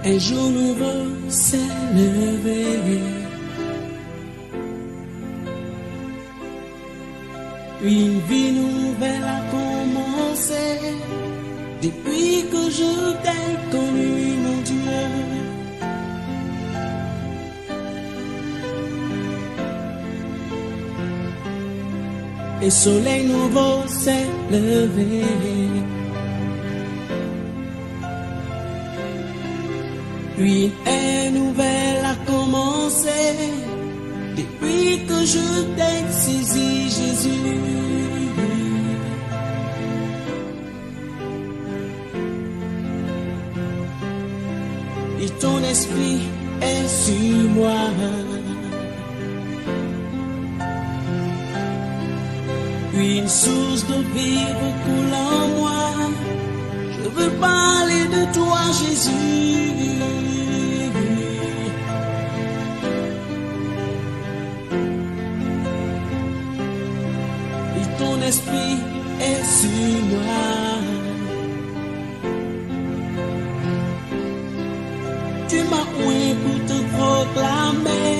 Un jour nouveau s'est levé. Une vie nouvelle a commencé. Depuis que je t'ai connu, mon Dieu. Un soleil nouveau s'est levé. Puis une ère nouvelle a commencé. Depuis que je t'ai saisi, Jésus. Et ton esprit est sur moi. Puis une source de vie coule en moi. Je veux parler de toi, Jésus. Et ton esprit est sur moi. Tu m'as oué pour te proclamer.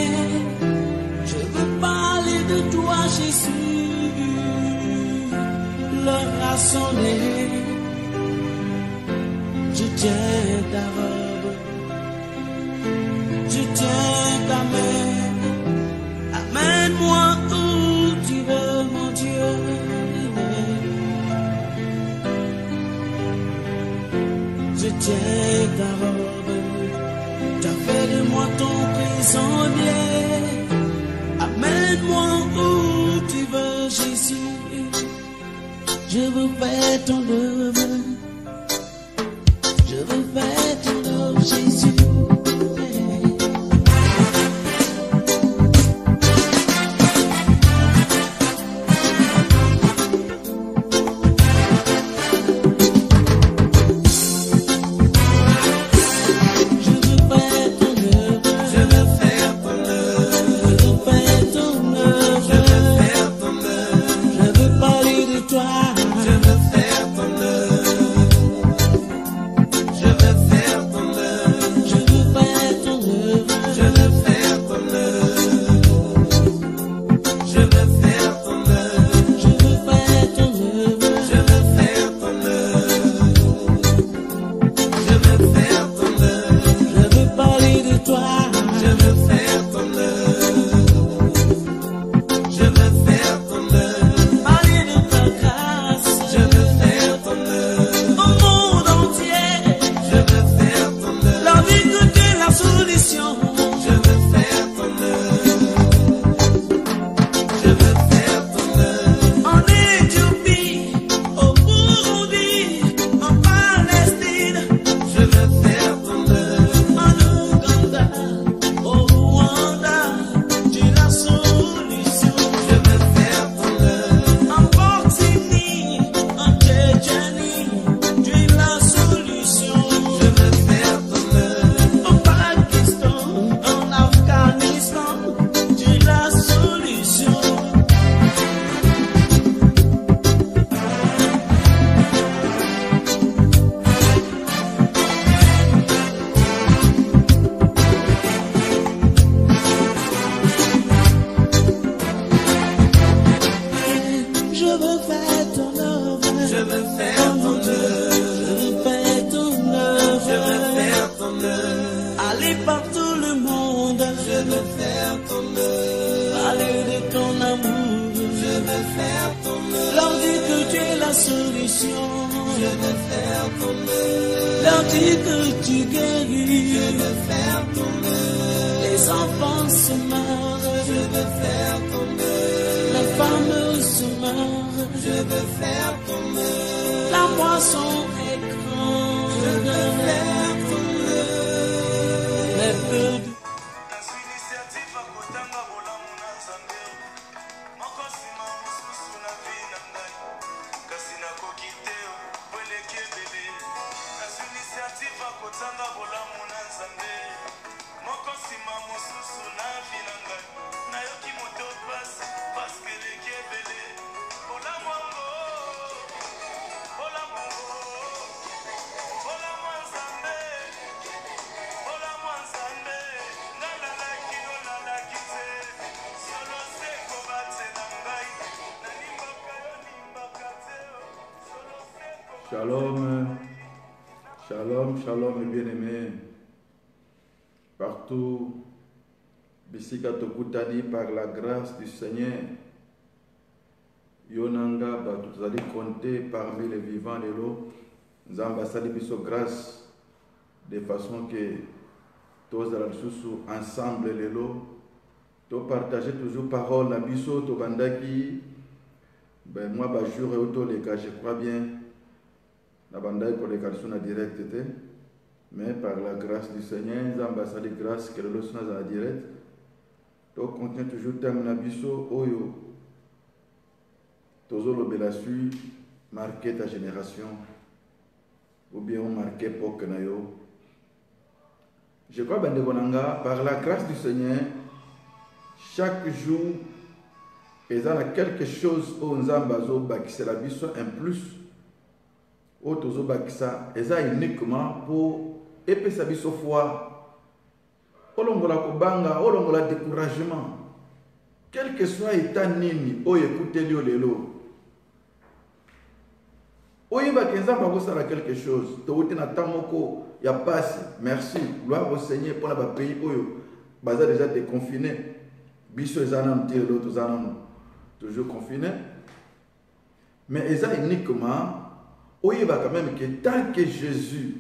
Je veux parler de toi, Jésus. L'heure a sonné. Je tiens ta robe. Je tiens ta main. Amène-moi où tu veux, mon Dieu. Je tiens ta robe. T'as fait de moi ton prisonnier. Amène-moi où tu veux, Jésus. Je veux faire ton œuvre. Je veux faire ton œuvre, Jésus. Shalom, shalom, shalom, bien-aimés. Partout, Bisika Tokutani, par la grâce du Seigneur, Yonanga, vous allez compter parmi les vivants de l'eau. Nous avons biso grâce de façon que tous ensemble les lots, to partager toujours parole na biso to bandaki. Ben moi jour et auto les cas je crois bien. La banda pour les garçons en direct, mais par la grâce du Seigneur, nous avons de grâce que le lot soit en direct. Donc, continue toujours thème nabiso oyo. Tozo le belassu marquer ta génération ou bien on marquer époque na yo. Je crois ben de par la grâce du Seigneur, chaque jour, il y a quelque chose où nous avons bâti la biso un plus. Otozo bakisa eza uniquement pour epesa biso foi olongola kobanga olongola découragement quel que soit état nini oyo ekuteli yo lelo oyeba kenzamba kosala quelque chose towuti na tamoko ya pasi merci gloire au Seigneur pour la pays oyo baza déjà déconfiné biso eza na mtire lo toza na toujours confiné mais eza uniquement oui, quand même que tant que Jésus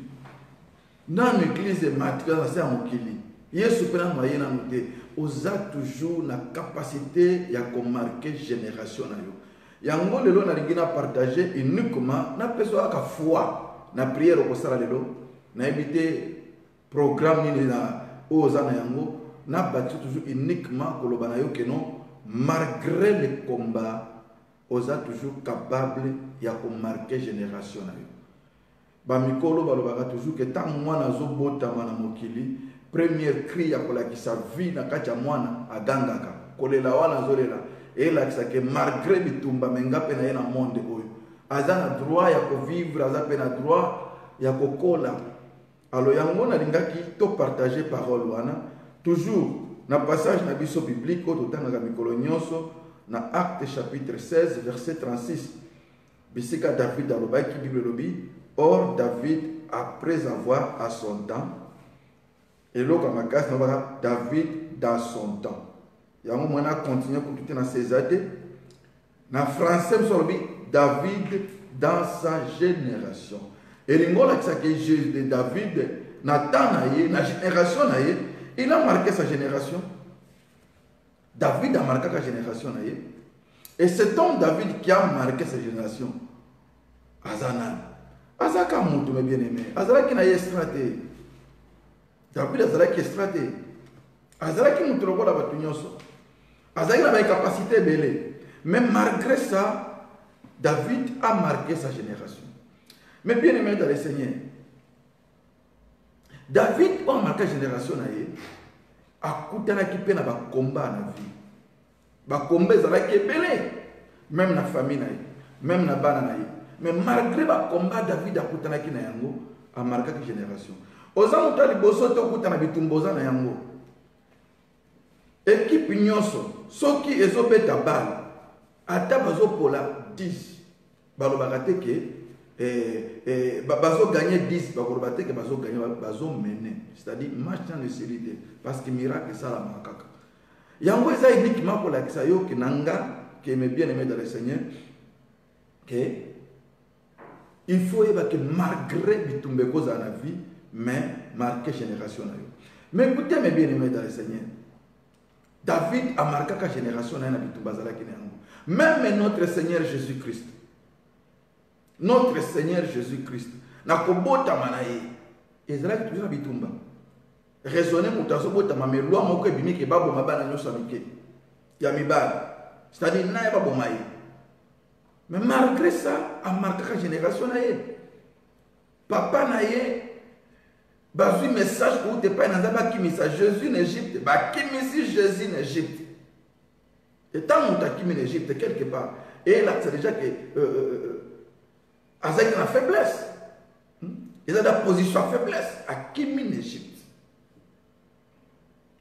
dans l'église matérielle c'est un mokili Yesu pena moyen na noté oza toujours la capacité ya ko marquer génération na yo yango lelo na lingina partager uniquement na peso aka foi na prière ko sala lelo na éviter programme ni na oza na yango na bâti toujours uniquement ko loba na yo que non malgré le combat oza toujours capable ya ko marquer génération na yo ba mikolo balobaka toujours que tant mwana azobotama na mokili première cri ya kolakisa vie na kati ya mwana agangaka kolela wana azolela elakisa que malgré bitumba menga pe na ye na monde oyo aza na droit ya kovivre aza pe na droit ya kokola alors yango nalingaki to partager parole wana toujours na passage na biso biblique oyo totangaka mikolo nyonso na Acte chapitre 16 verset 36 bisika David alobaki Bible lobi or David après avoir à son temps et l'autre makasi na David dans son temps yango mona continuer ko tuter na Césate na français msolobi David dans sa génération et lingola que Jésus de David na temps na ye na génération na ye il a marqué sa génération. David a marqué sa génération. Et cet homme David qui a marqué sa génération, Azanan, Azaka Moutou, mes bien-aimés, Azara qui n'a estraté. David Azara qui estraté. Azara qui Moutou, la Batunyoso. Azara qui n'a pas une capacité belée. Mais malgré ça, David a marqué sa génération. Mais bien-aimés dans le Seigneur, David a marqué sa génération. Akutana ki pe na ba combat na vie ba combat za ki belé même na famille na même na bana na mais malgré ba combat David akutana ki na yango a marqué ki génération oza mutali boso to kutana bitumboza na yango équipe nyonso soki ezobeta bal ata bazopola 10 balobaka te ke bazo gagner 10 bakoloba te ke bazo gagner bazo mener c'est-à-dire match dans le série parce que miracle ça la makaka yango eza uniquement pour la kisayo que nanga que me bien aimé dans le Seigneur que il faut que malgré bitumbe cause dans la vie mais marquer génération na yo mais écoutez mes bien aimé dans le Seigneur David a marqué la génération na bitumba zala ki yango même notre Seigneur Jésus-Christ notre Seigneur Jésus-Christ na kobota manaye ezala ki toujours bitumba raisonner mutazo bota ma loi moko ebimi ke babo mabana nyoso amike ya mibala c'est-à-dire na babo mai mais malgré ça a marqué la génération na ye papa na ye bazui message pour te pas na ki message Jésus en Égypte ba ki message Jésus en Égypte et tant on t'a qui en Égypte quelque part et là c'est déjà que avec la faiblesse. Il a la position à faiblesse. Akim en Égypte.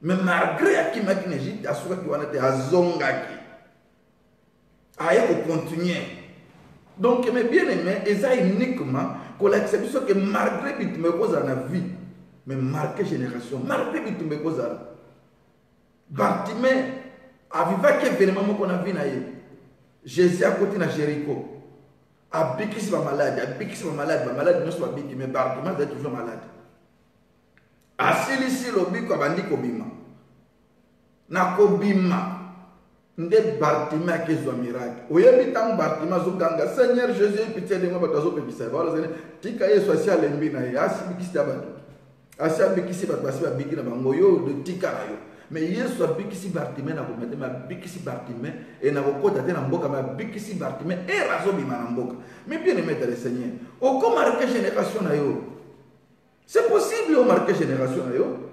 Mais malgré Akim en Égypte, il a été à Zongaki. Il a continué. Donc, mes bien-aimés, et ça uniquement pour l'exception que malgré bitumbe cause à la vie, mais marqué génération, malgré bitumbe cause à la Bartimée, aviva qui événement qu'on a vu naïe. Jésus à côté de Jéricho. A bikis va malade, malade ne soit biki, mais Bartimée est toujours malade. Asilisi lobi kwa bandi kobima. Na kobima. Nde Bartimée akezwa miracle. Oyebi tangu Bartimée zoganga Seigneur Jésus pitié de moi batazo pepisa. Voilà zene tika Yesu asi alembi na ye asibikisi tabatu. Asi abikisi batu basi babiki na bango yo de tika na yo. Mais Yesu abikisi Bartimée na komete ma bikisi Bartimée et na kokota te na mboka ma bikisi Bartimée et razo bima na mboka. Mais bien aimé le Seigneur. O ko marquer génération na yo. C'est possible au marquer génération na yo.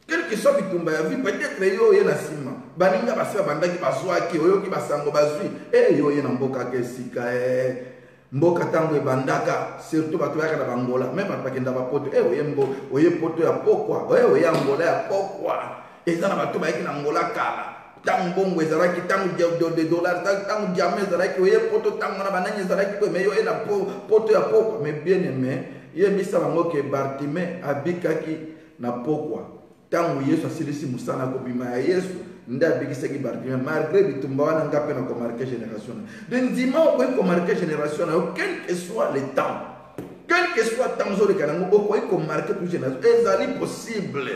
Quel que soit bitumba ya vie peut-être yo ye na sima. Baninga basi bandaki baswa ki oyo ki basango bazwi. Yo ye na mboka ke sika mboka tango bandaka surtout batu ya na bangola même pas kenda ba poto oye poto ya pokwa oye angola ya pokwa. Ezana batu ba na angola kala. Tango bongo ezaraki tango de dollars tango diamant ezaraki oye poto tango na bananye ezaraki ko mais yo ye na poto ya pokwa mais bien aimé ye misa bango ke Bartimée abikaki na pokwa. Tango Yesu asilisi musana ko bima ya Yesu nda bikisaki Bartimée malgré bitumba wana ngape na ko marquer génération. Donc dimanche ko marquer génération quel que soit le temps. Quel que soit temps zo le kanango ko marquer toute génération. Ezali possible.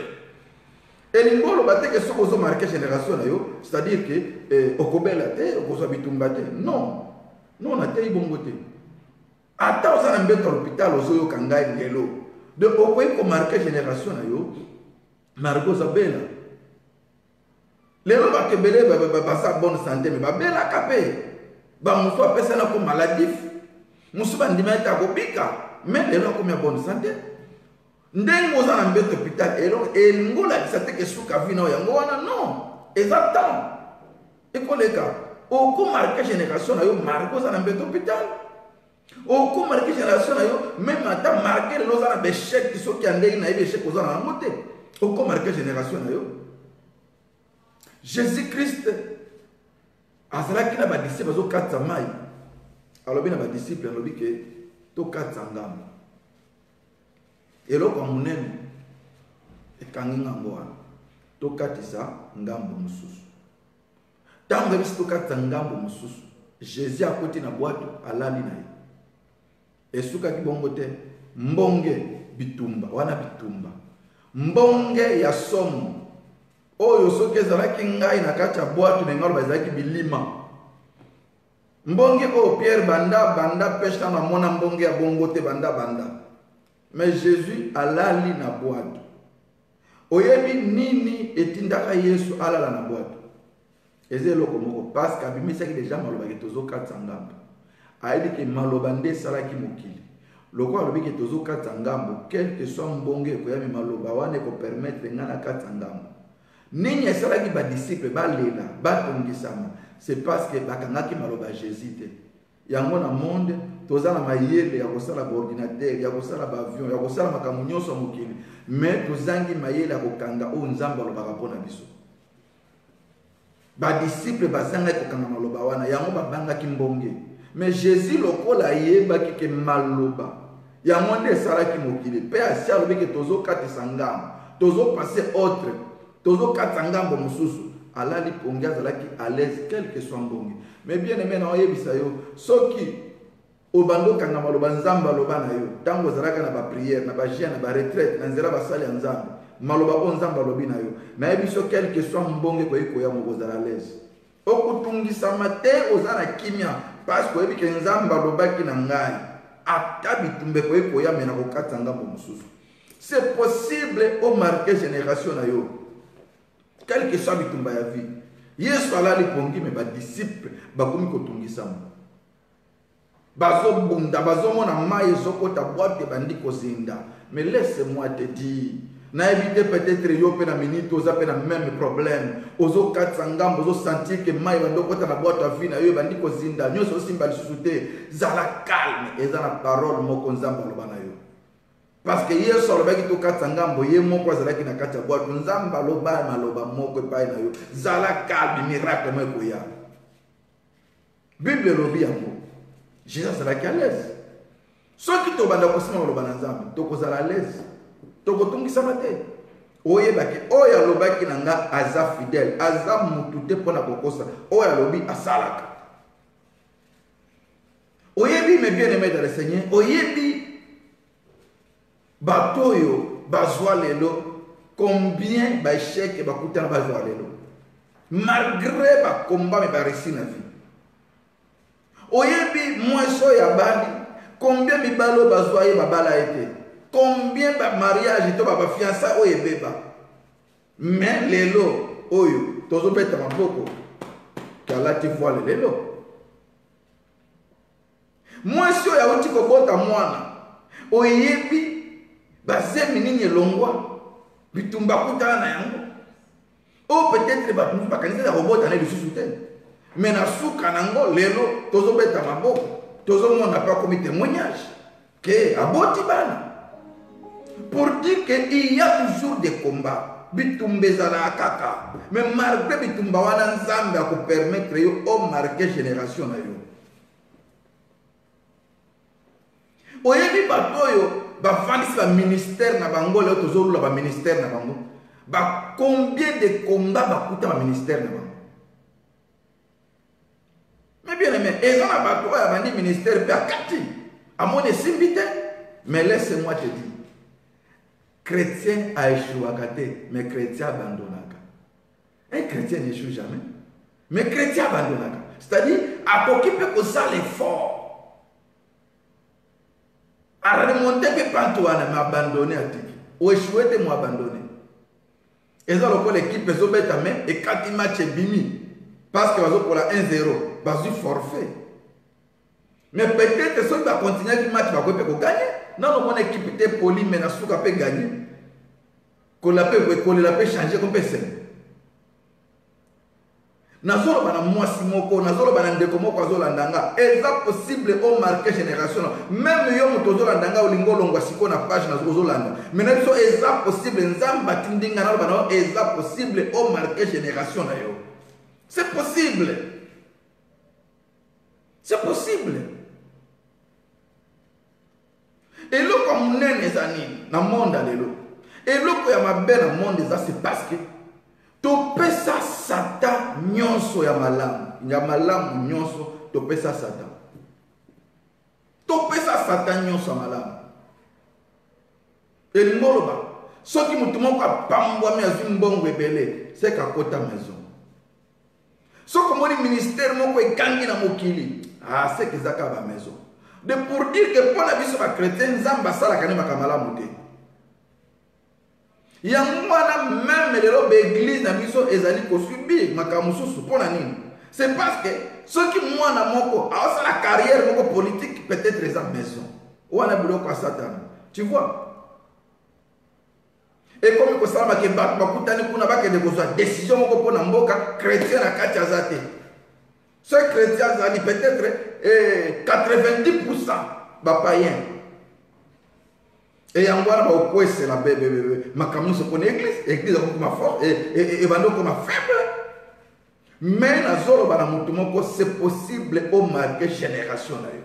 Et l'ingolo bate que soko zo marquer génération c'est-à-dire que okobela te okozo bitumba te. Non. Non na te ibongo te. Ata osana mbeto l'hôpital ozo yo kangai ngelo. Donc ko marquer génération Margot Zabela. Les gens qui ont bonne santé, mais babela capé. Bamuso a personne comme maladif. Musuba ndimeta kobika. Mais les gens qui ont bonne santé. Ndengo za na mbeto hôpital et ngola kisate ke suka vina yango wana non. Exactement. Et koleka. Oko marquer génération na yo Margot za na mbeto hôpital. Oko marquer génération na yo même ata marquer les gens na bechek qui sont qui andei na bechek oza na ngote. Pourquoi marquer génération Jésus-Christ azalaki na ba disciple bazo katsa mai. Alors bien na ba disciple alobi ke to katsa ngambo. Eloko munene ekangi ngambo wana. To katisa ngambo mususu. Tango biso to katsa ngambo mususu. Jésus akoti na boato alali na ye. Esuka ki bongo te mbonge bitumba wana bitumba. Mbonge ya somo oyo soki ezalaki ngai na kati ya bwatu na ngalo bazalaki bilima mbonge oyo Pierre banda pêche na mona mbonge ya bongo te banda mais Jésus alali na bwatu oyebi nini etindaka Yesu alala na bwatu ezeloko moko parce que abimisaki déjà maloba ke tozo katsa ngambo ayebi ke maloba nde salaki mokili. Loko alobi ke tozo katsa ngambo quel que soit mbonge ko yami maloba wane ko permettre ngana katsa ngambo nini esalaki ba disciple balela batongisama c'est parce que bakangaki maloba Jésus te yango na monde toza na mayele ya kosala ba ordinateur ya kosala ba avion ya kosala makambo nyonso mokili mais tozangi mayele ya kokanga o nzambe alobaka mpona biso ba disciple bazanga kokanga maloba wana yango babangaki mbonge. Mais Jésus lokola yebaki ke maloba ya monde salaki mokili pe asia lobi ke tozo katisa ngambo tozo passer autre tozo katisa ngambo mususu alali pongi azalaki à l'aise quel que soit mbongi. Mais bien aimé na oyebisa yo soki obando kanga maloba nzamba loba na yo tango zalaka na ba prière na ba jeûne na ba retraite na nzela basali ya nzamba maloba o nzamba lobi na yo na yebiso quel que soit mbongi ko ikoya moko zala à l'aise okutungisama te ozana kimia parce que oyebi ke nzamba lobaki na ngai ata bitumbe ko ekoya mena kokatsa ngambo mususu. C'est possible au marquer génération na yo quel que soit bitumba ya vie. Yesu alali pongi me ba disciple bakomi kotungisama bazo bunda bazo mona mai ezokota boite bandi kozinda. Mais laisse-moi te dire na éviter peut-être yo pe na minute oza pe na même problème ozo katsa ngambo ozo sentir que mai bando kota na boîte à vie na yo bandi ko zinda nyoso simba lisuté zala calme eza na parole moko nzamba loba na yo parce que Yesu alobaki to katsa ngambo ye moko azalaki na kati ya boîte nzamba loba maloba moko epai na yo zala calme miracle moko ya Bible lobi yango Jésus azalaki à l'aise. Soki tobanda kosima maloba na Nzambe, tokozala à l'aise. Tokotungisama te. Oyebaki oyo alobaki na nga aza fidèle, aza mutu te mpona kokosa, oyo alobi asalaka. Oyebi mes bien-aimés dans le Seigneur, oyebi batoyo bazwa lelo combien ba échec bakutana bazwa lelo. Malgré ba combat mais ba réussir na vie. Oyebi mweso ya bali combien mibalo bazwa ye babala été. Combien de mariages to ba fiança oyebeba. Mais lelo oyo tozo beta maboko kala ti voile lelo. Moi si oya oti ko bota mwana oyebi bazemi nini longwa bitumba kutana na yango. O peut-être ba tumba kanisa na robota na lisusu te. Mais na suka nango lelo tozo beta maboko tozo mona pa comme témoignage que aboti bana. Pour dire qu'il y a toujours des combats. Bitumbezala kaka. Mais malgré bitumba wana Nzambe a ko permettre yo o marquer génération na yo. Oyebi batoyo ba fandisi ba ministère na bango le tozolula ba ministère na bango. Ba combien de combats ba kuta ba ministère na bango. Mais bien aimé, et ça ba toya bandi ministère pe akati. Amone simbite. Mais laisse-moi te dire. Chrétien a échoué à côté, mais chrétien abandonne. Un chrétien n'échoue jamais. Mais chrétien abandonne. C'est-à-dire, à s'occuper de ça l'effort. À remonter que Pantoine m'a abandonné à Tiki. Ou échoué de moi abandonné. Et ça, l'équipe est au main et quand il match est bimi. Parce que pour la 1-0, il forfait. Mais peut-être que si on va continuer le match, il va gagner. Non, mon équipe était polie, mais la souka peut gagner. Qu'on la peut changer comme personne. Nazolo bana mwasi moko, nazolo bana ndeko moko azolandanga. Est-ce possible au marquer génération? Même yo motozo landanga olingo longwa siko na page nazo landa. Mais nazo est-ce possible nzamba tindinga na bana est-ce possible au marquer génération na yo? C'est possible. C'est possible. Et là, comme nous sommes dans le monde, et là, comme nous sommes dans le monde, c'est parce que tu peux ça Satan, nyonso ya malam, nyonso, tu peux ça Satan. Tu peux ça Satan, nyonso ya malam. Et le mot, ce qui me demande à Pamboa, mais à une bonne rebelle, c'est qu'à côté de la maison. Ce que le ministère est gagné dans mon kili, c'est que c'est à la maison. De pour dire que pour la vie sur la chrétienne, Zamba sala kanema kamala mouté. Yangwana même les robes église na biso ezali ko subir makamususu pour la nini. C'est parce que ceux qui moi na moko a la carrière moko politique peut-être les à maison. Ou ana bilo kwa Satan. Tu vois? Et comme ko sala ke bat bakutani kuna ba ke de ko décision moko pour na mboka chrétien na kati azate. Ce chrétien zali peut-être 90% ba païen. Et en voilà au quoi c'est la bébé ma camion se connaît église comme ma force et bando comme faible. Mais na zolo bana mutu moko c'est possible au marquer génération na yo.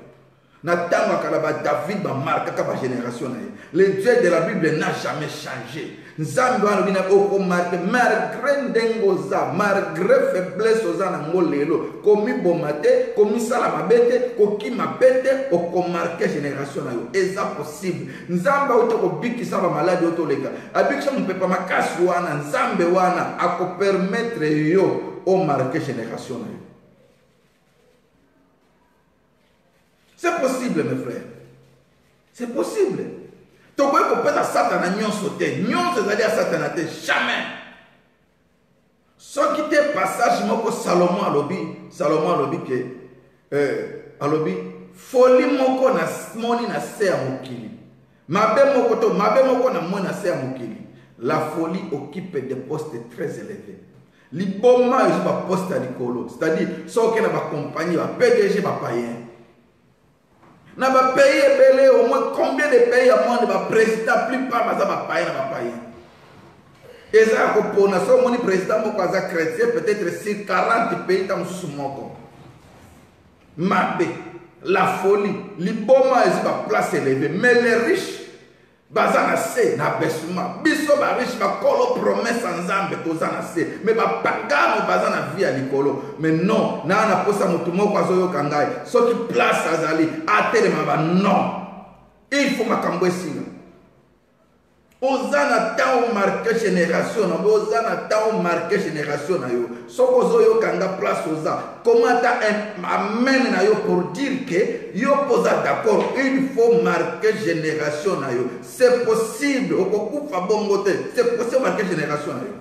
Na tanga kala David ba marque ka génération na yo. Le Dieu de la Bible n'a jamais changé. Nzambe wana bina oko marque malgré ndengoza malgré faiblesse oza na ngolelo komi bomate komi sala mabete koki mabete oko marquer génération na yo eza possible. Nzambe oto ko bikisa ba malade oto leka abikisa mpepa makasi wana nzambe wana ako permettre yo o marquer génération na yo. C'est possible mes frères. C'est possible. Tu peux pas Satan à nyonso te. Nyonso c'est-à-dire Satan te jamais. Ce qui te passage moko Salomon alobi que alobi folie moko na moni na se ya mokili. Mabe moko na moni na se ya mokili. La folie occupe des postes très élevés. Liboma est un poste à l'école. C'est-à-dire ceux qui na ba compagnie ba PDG ba païen. Na ba pays belé au moins combien de pays à monde ba président plupart baza ba païen na ba païen. Et ça ko pona so moni président moko aza chrétien peut-être sur 40 pays tam sous moko. Mabe la folie, liboma est ba place élevée, mais les riches bazana se na besuma, biso ba riche ba kolo promesse nzambe kozana se, mais ba pagano bazana vie à likolo, mais non, na na posa mutu moko azoyo kangai, soki place azali, atelema ba non, il faut makambo esina. Ozana tao marqué génération, ozana tao marqué génération na yo. Soko zoyo kanga place oza. Comment ta amène na yo pour dire que yo posa d'accord, il faut marquer génération na yo. C'est possible. Okokufa bongote. C'est possible marquer génération na yo.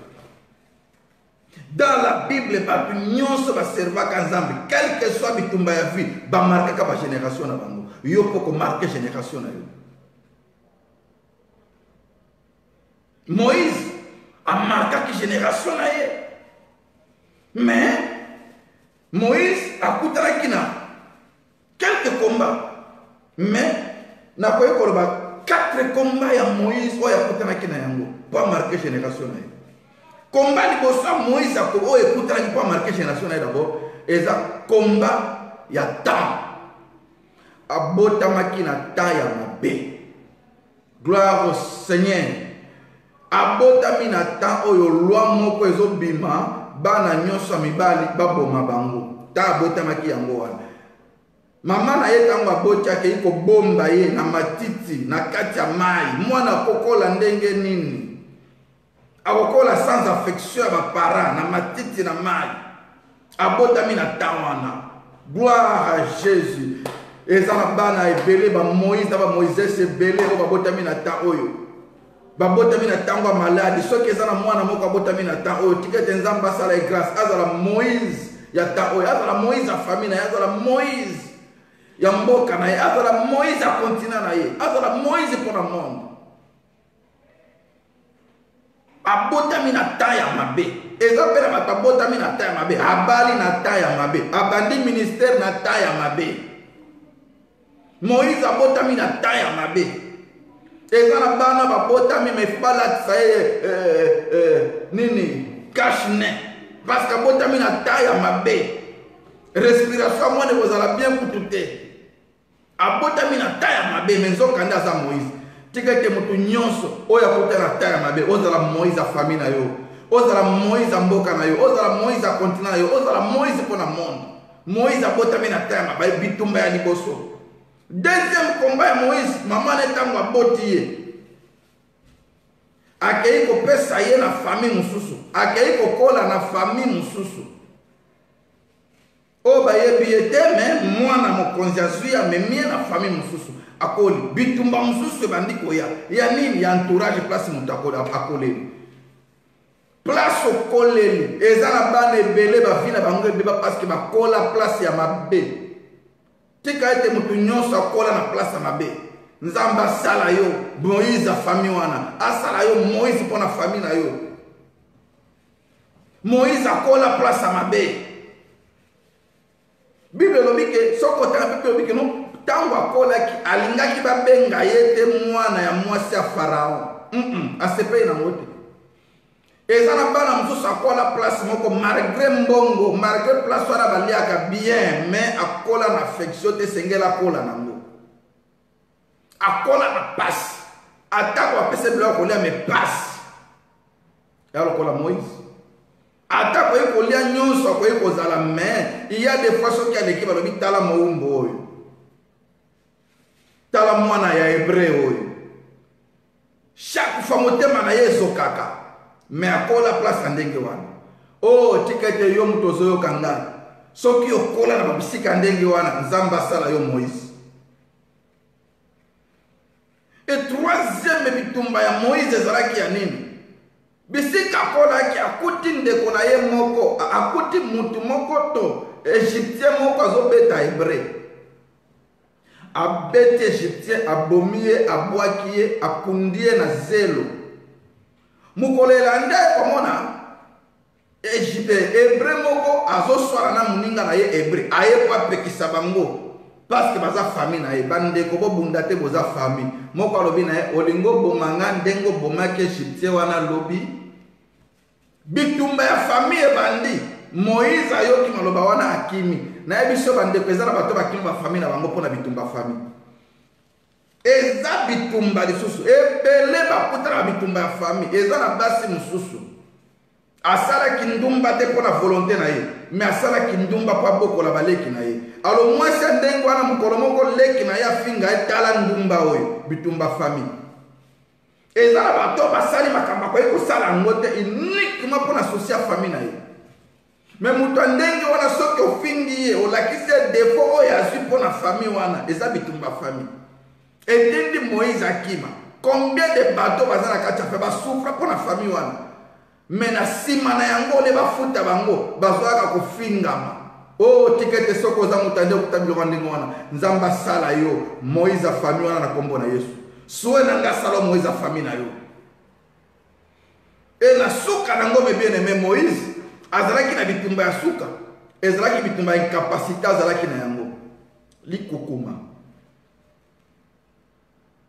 Dans la Bible, batu nyonso ba serva kanzambi, quel que soit bitumba ya vie, ba marquer ka ba génération na bango. Yo poko marquer génération na yo. Moïse a marqué la génération. Mais Moïse a coûté la Kina quelques combats. Mais n'a pas eu 4 combats à Moïse ou a coûté la Kina pour marquer la génération. Combat de Moïse a coûté la pour marquer la génération d'abord. Et ça combat il y a temps. A botamaki na taille à bé. Gloire au Seigneur. Abotami na temps oyo loi moko ezobima bana nyonso mibali baboma bango ta abotamaki yango wana mama na ye tango abotiaki iko bomba ye na matiti na kati ya mai mwana kokola ndenge nini akokola sans affection ya baparent na matiti na mai abotami na temps wana gloire à Jésus ezana bana ebele ba Moïse na ba Moïse ebele o babotami na temps oyo babotami na tango malade soki eza na mwana moko abotami na temps oyo tikete nzambe asala grâce azala Moïse ya temps oyo azala Moïse ya famille na ye azala Moïse ya mboka na ye azala Moïse ya continent na ye azala Moïse mpona monde abotami na temps ya mabe eza mpe na bato abotami na temps ya mabe abali na temps ya mabe abandi ministère na temps ya mabe Moïse abotami na temps ya mabe eza na bana babotami mais balatisa ye nini cache-nez parce que abotami na temps ya mabe respiration mwana ekozala bien kutu te abotami na temps ya mabe mais nzokande aza Moïse tika ete moto nyonso oyo akota na temps ya mabe ozala Moïse ya famille na yo ozala Moïse ya mboka na yo ozala Moïse ya continent na yo ozala Moïse mpona monde Moïse abotami na temps ya mabe bitumba ya liboso. Deuxième combat ya Moïse, maman netango aboti ye. Akei ko pesa ye na famille mususu. Akei ko kola na famille mususu. O ba ye biete mais mwana mokonzi azuya memie na famille mususu. Akoli bitumba mususu bandiko ya nini ya entourage place mutakoli akoli. Place okoleli eza na bana ebele ba vina bango beba parce que ba kola place ya mabe. Tika ete mutu nyonso akola na place ya mabe. Nzambe asala yo Moïse a famille wana. Asala yo Moïse mpona famille na yo. Moïse akola place ya mabe. Bible elobi ke soko ta Bible elobi ke no tango akolaki alingaki babenga ye te mwana ya mwasi ya Pharaon. Asepe na ngote. Eza na bana mususu akola place moko malgré mbongo, malgré place wana baliaka bien, mais akola na affection te sengela akola nango. Akola na passe. Atako apese bila kolia mais passe. Ya lokola Moïse. Atako ekolia nyonso ko ekozala mais il y a des fois soki aleki balobi tala moumbo oyo. Tala mwana ya hébreu oyo. Chaque fois motema na ye ezokaka. Mais akola place ndenge wana. Oh tikete yo mutozo yo kanga. Soki okola na babisika ndenge wana nzamba sala yo Moïse. Et troisième bitumba ya Moïse ezalaki ya nini? Bisika kola ki akuti ndeko na ye moko, akuti mutu moko to Égyptien moko azobeta hébreu. Abete Égyptien abomie abwakie akundie na zelo. Mukolela nde komona hébreu moko azoswala na muninga na ye hébreu aye pa pekisa bango parce que baza famille na ye bande ko bobunda te boza famille moko alobi na ye olingo bomanga ndengo bomaki Égyptien wana lobi bitumba ya famille bandi Moïse ayoki maloba wana akimi na biso bande pesa na bato bakino ba famille na bango pona bitumba famille eza bitumba lisusu ebele bakutana bitumba ya famille eza na basi mususu asala kindumba te pona volonté na ye mais asala kindumba pa bokola baleki na ye alo mwasi ndengo wana mukolo moko leki na ye afinga etala ndumba oyo bitumba famille eza na bato basali makamba kwa ekosala ngo te uniquement pona sosia famille na ye mais mutu ndenge wana soki ofingi ye olakisi défaut oyo azwi pona famille wana eza bitumba famille etendi Moïse akima combien de bateaux baza na kati afe basufra pona famille wana mais na nsima na yango le bafuta bango bazwaka kofingama o tikete soko oza mutu ande okuta biloko ndenge wana nzambe asala yo Moïse famille wana na kombo na Yesu suwe na nga asala Moïse famille na yo e na suka nango me bien aimé Moïse azalaki na bitumba ya suka ezalaki bitumba ya incapacité azalaki na yango likukuma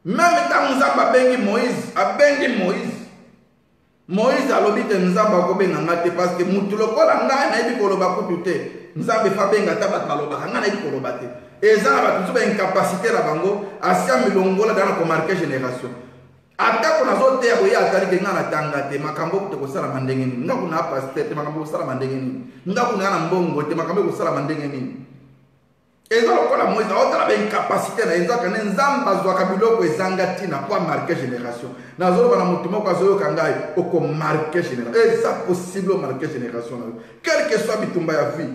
même ntango nzambe abengi Moïse alobi te nzambe akobenga nga te parce que mutu lokola ngai nayebi koloba kutu te nzambe fa benga ta bato balobaka ngai nayebi koloba te eza na bato mosusu baincapacité na bango asia milongola dana komarke génération atako nazoteya koye atalike nga natanga te makambo okute kosalama ndenge nini nga kuna apaster te makambo kosalama ndenge nini nga kuna na mbongo te makambo kosalama ndenge nini eza lokola Moïse aotala baincapacité na ezaka ne nzambe azwaka biloko ezanga ntina po amarke génération nazoloba na motu moko azoyoka ngai okomarke génération eza possible omarke génération na yo quel que soit bitumba ya vie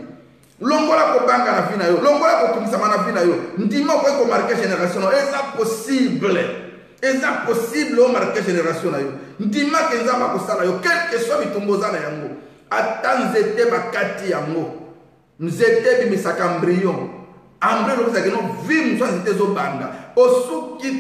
longola kobanga na vie na yo longola kotungisama na vie na yo ndima okoki komarke génération na yo eza possible omarke génération na yo ndima ke nzambe akosala yo quel que soit bitumba oza na yango ata nzete bakati yango nzete bimisaka embryon ambre lokozaki no vi mosu anzete ezobanda osuki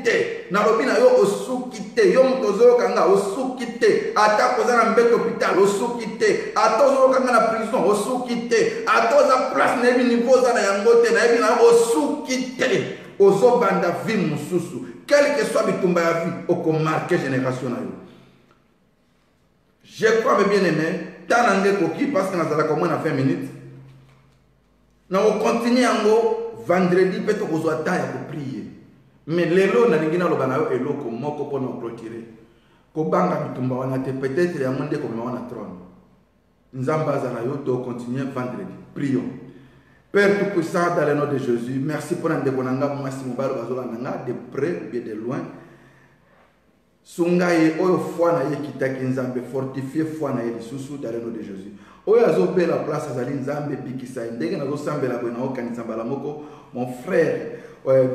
te nalobi na yo osuki te yo moto ozoyokanga osuki te ata koza na mbete hôpital osuki te ata ozoyokanga na prison osuki te ata oza place nayebi niveau oza na yango te nayebi na yo osuki te ozobanda vi mosusu quel que soit bitumba ya vie okomarke génération na yo je crois me bien aimé tana nde koki parce que nazalaka moins na 20 minutes na continue yango vendredi pe to kozwa temps ya koprier mais lelo nalingi naloba na yo eloko moko mpona oclôturer kobanga bitumba wana te peut-être yango nde komema wana trône nzambe aza na yo to continue vendredi prions. Père tout-puissant, dans le nom de Jésus, merci pour un déconanga mwasi mobalo bazolanda nga de près ou bien de loin. Sungaye oyo foi na ye kitaki nzambe fortifier foi na ye lisusu dans le nom de Jésus. Oyo azobe la place azali nzambe bikisa ndenge nazo sambela ko na okanisa mbala moko mon frère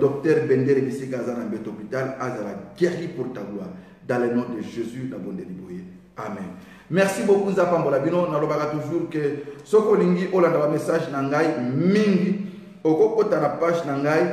docteur Bendere Bisika azana mbet hôpital azala guéri pour ta gloire dans le nom de Jésus na bonde liboye. Amen. Merci beaucoup Nzapa Mbolabino nalobaka toujours que soko lingi olanda ba message na ngai mingi okokota na page na ngai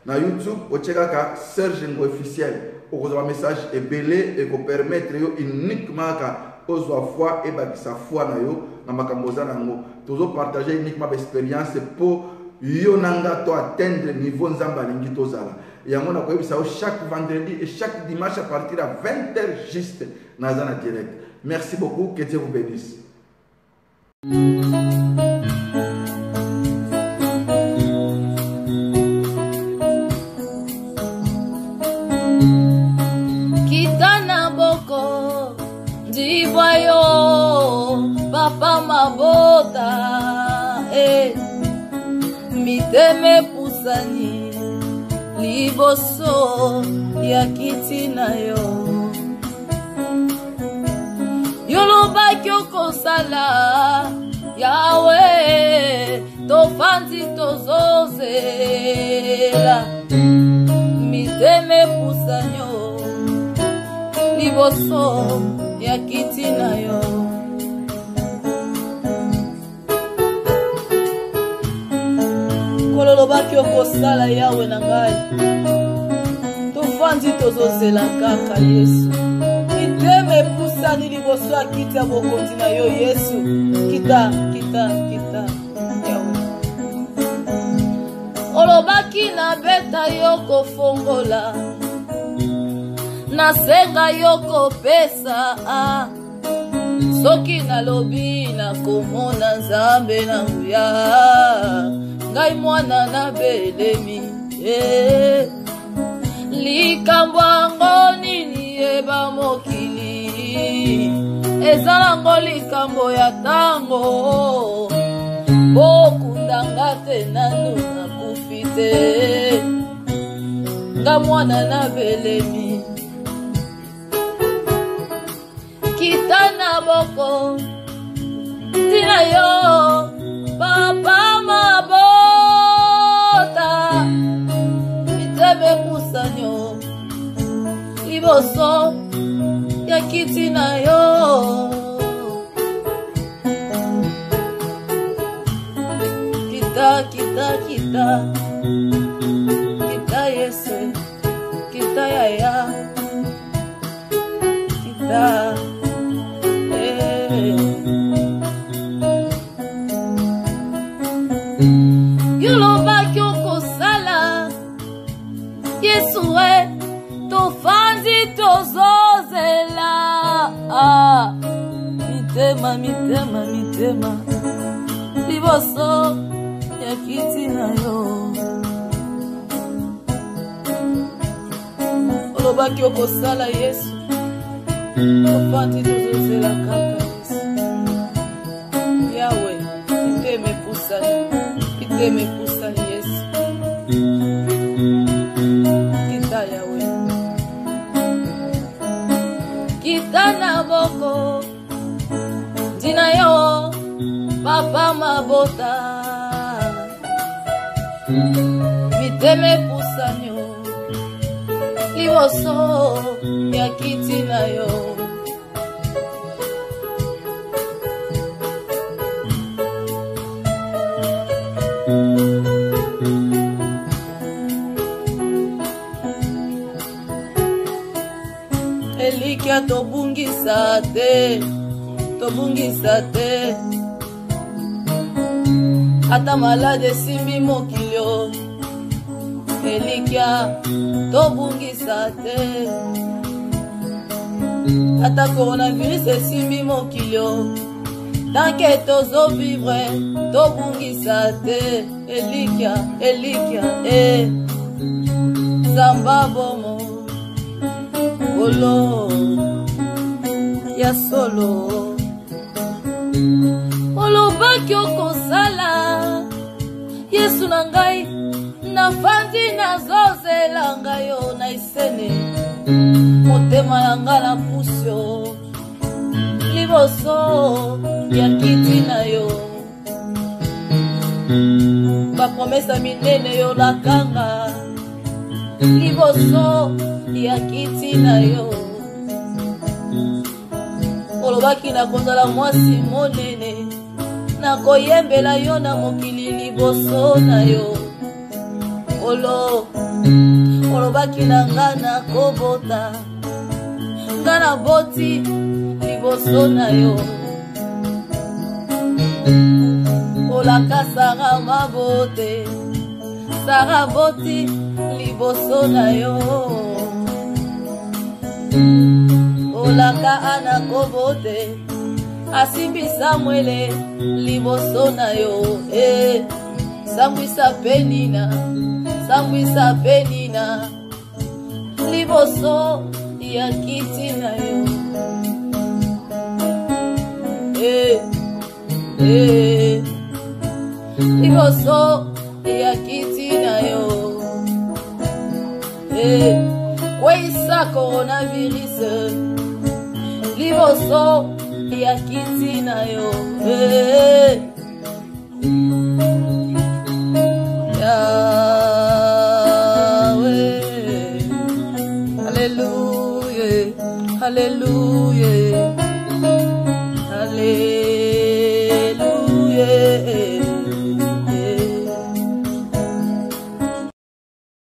na YouTube ochekaka Serge Ngo officiel okozwa message ebele et ko permettre yo uniquement ka ozwa foi et bakisa foi na yo na makambo za nango tozo partager uniquement l'expérience pour yo nanga to atteindre niveau nzamba lingi tozala yango na koyebisa yo chaque vendredi et chaque dimanche à partir de 20h juste na zana direct. Merci beaucoup, que Dieu vous bénisse. Kitana boko, divoyo, papa mabota, miteme pusani, liboso ya kitina yo. Yoloba kyoko sala Yahweh tofanzi tozozela miteme pusanyo liboso ya kitina yo Kololoba kyoko sala Yahweh na ngai tofanzi tozozela kaka Yesu miteme pusani liboso akita bokonzi na yo Yesu kita olobaki na beta yo kofongola nasenga yo kopesa soki nalobi nakomona nzambe na nguya ngai mwana na belemi likambo yango nini yeba mokili ezalango likambo ya tango bokundanga te nanu nakufi te nga mwana na belemi kita na boko tina yo papa mabota miteme kusanyo liboso ya kiti na yo kita Yesu kita yaya kita yolobaki okosala Yesu tofandi tozozela mitema liboso ya kiti na yo olobaki okosala Yesu tofandi tozozela kaka Yawe iteme pusani Yesu kita Yawe kita na boko tina yo papa mabota miteme pusanyo liboso ya kiti na yo Elikia tobungisa te ata malade simbi mokilio Elikia tobungisa te ata coronavirus esimbi mokilio tanke tozo vivre tobungisa te Elikia zamba bomo olo ya solo olobaki okosala Yesu na ngai nafandi nazozela ngai yo na isene motema na ngai na pusio liboso ya kiti na yo bapromesa minene yo nakanga liboso ya kiti na yo olobaki nakozala mwasi monene nakoyembela yo na mokili liboso na yo olobaki na nga nakobota nga naboti liboso na yo olakasaka mabote saka boti liboso na yo olaka anakobote asimbi Samuele liboso na yo sambwisa penina liboso ya kiti na yo liboso ya kiti na yo kweisa coronavirus liboso ya kiti na yo Yahweh hallelujah